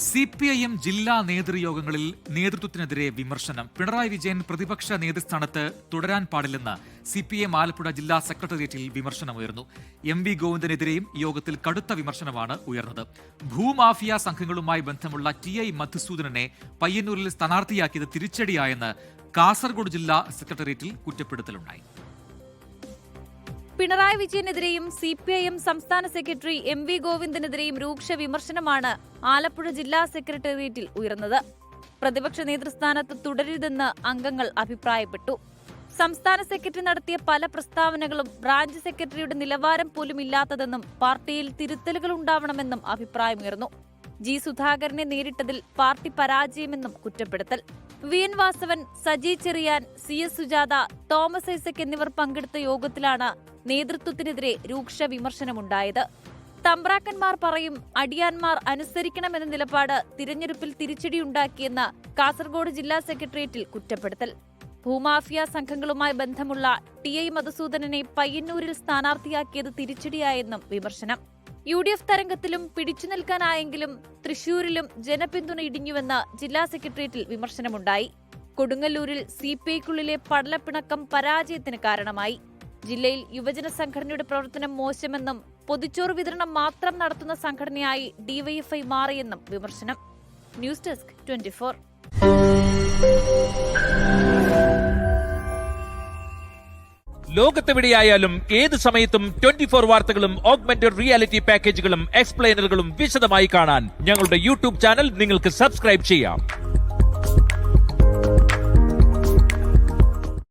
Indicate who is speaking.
Speaker 1: CPIM ജില്ലാ നേതൃയോഗങ്ങളിൽ നേതൃത്വത്തിനെതിരെ വിമർശനം. പിണറായി വിജയൻ പ്രതിപക്ഷ നേതൃസ്ഥാനത്ത് തുടരാൻ പാടില്ലെന്ന് CPIM ആലപ്പുഴ ജില്ലാ സെക്രട്ടേറിയറ്റിൽ വിമർശനമുയർന്നു. MV ഗോവിന്ദനെതിരെയും യോഗത്തിൽ കടുത്ത വിമർശനമാണ് ഉയർന്നത്. ഭൂമാഫിയ സംഘങ്ങളുമായി ബന്ധമുള്ള TI മധുസൂദനനെ പയ്യന്നൂരിൽ സ്ഥാനാർത്ഥിയാക്കിയത് തിരിച്ചടിയായെന്ന് കാസർഗോഡ് ജില്ലാ സെക്രട്ടേറിയറ്റിൽ കുറ്റപ്പെടുത്തലുണ്ടായി.
Speaker 2: പിണറായി വിജയനെതിരെയും CPIM സംസ്ഥാന സെക്രട്ടറി MV ഗോവിന്ദനെതിരെയും രൂക്ഷ വിമർശനമാണ് ആലപ്പുഴ ജില്ലാ സെക്രട്ടേറിയറ്റിൽ ഉയർന്നത്. പ്രതിപക്ഷ നേതൃസ്ഥാനത്ത് തുടരുതെന്ന് അംഗങ്ങൾ അഭിപ്രായപ്പെട്ടു. സംസ്ഥാന സെക്രട്ടറി നടത്തിയ പല പ്രസ്താവനകളും ബ്രാഞ്ച് സെക്രട്ടറിയുടെ നിലവാരം പോലും ഇല്ലാത്തതെന്നും പാർട്ടിയിൽ തിരുത്തലുകൾ ഉണ്ടാവണമെന്നും അഭിപ്രായമുയർന്നു. G. സുധാകരനെ നേരിട്ടതിൽ പാർട്ടി പരാജയമെന്നും കുറ്റപ്പെടുത്തൽ. VN വാസവൻ, സജി ചെറിയാൻ, CS സുജാത, തോമസ് ഐസക് എന്നിവർ പങ്കെടുത്ത യോഗത്തിലാണ് നേതൃത്വത്തിനെതിരെ രൂക്ഷ വിമർശനമുണ്ടായത്. തമ്പ്രാക്കന്മാർ പറയും, അടിയാന്മാർ അനുസരിക്കണമെന്ന നിലപാട് തിരഞ്ഞെടുപ്പിൽ തിരിച്ചടിയുണ്ടാക്കിയെന്ന് കാസർഗോഡ് ജില്ലാ സെക്രട്ടേറിയറ്റിൽ കുറ്റപ്പെടുത്തൽ. ഭൂമാഫിയ സംഘങ്ങളുമായി ബന്ധമുള്ള TI മധുസൂദനനെ പയ്യന്നൂരിൽ സ്ഥാനാർത്ഥിയാക്കിയത് തിരിച്ചടിയായെന്നും വിമർശനം. UDF തരംഗത്തിലും പിടിച്ചു നിൽക്കാനായെങ്കിലും തൃശൂരിലും ജനപിന്തുണ ഇടിഞ്ഞുവെന്ന് ജില്ലാ സെക്രട്ടേറിയറ്റിൽ വിമർശനമുണ്ടായി. കൊടുങ്ങല്ലൂരിൽ CPIക്കുള്ളിലെ പടലപ്പിണക്കം പരാജയത്തിന് കാരണമായി. ജില്ലയിൽ യുവജന സംഘടനയുടെ പ്രവർത്തനം മോശമെന്നും പൊതിച്ചോറ് വിതരണം മാത്രം നടത്തുന്ന സംഘടനയായി DYFI മാറിയെന്നും വിമർശനം. News desk 24.
Speaker 3: ലോകത്തെവിടെയായാലും ഏത് സമയത്തും 24 വാർത്തകളും ഓഗ്മെന്റഡ് റിയാലിറ്റി പാക്കേജുകളും എക്സ്പ്ലെയിനറുകളും വിശദമായി കാണാൻ ഞങ്ങളുടെ YouTube ചാനൽ നിങ്ങൾക്ക് സബ്സ്ക്രൈബ് ചെയ്യാം.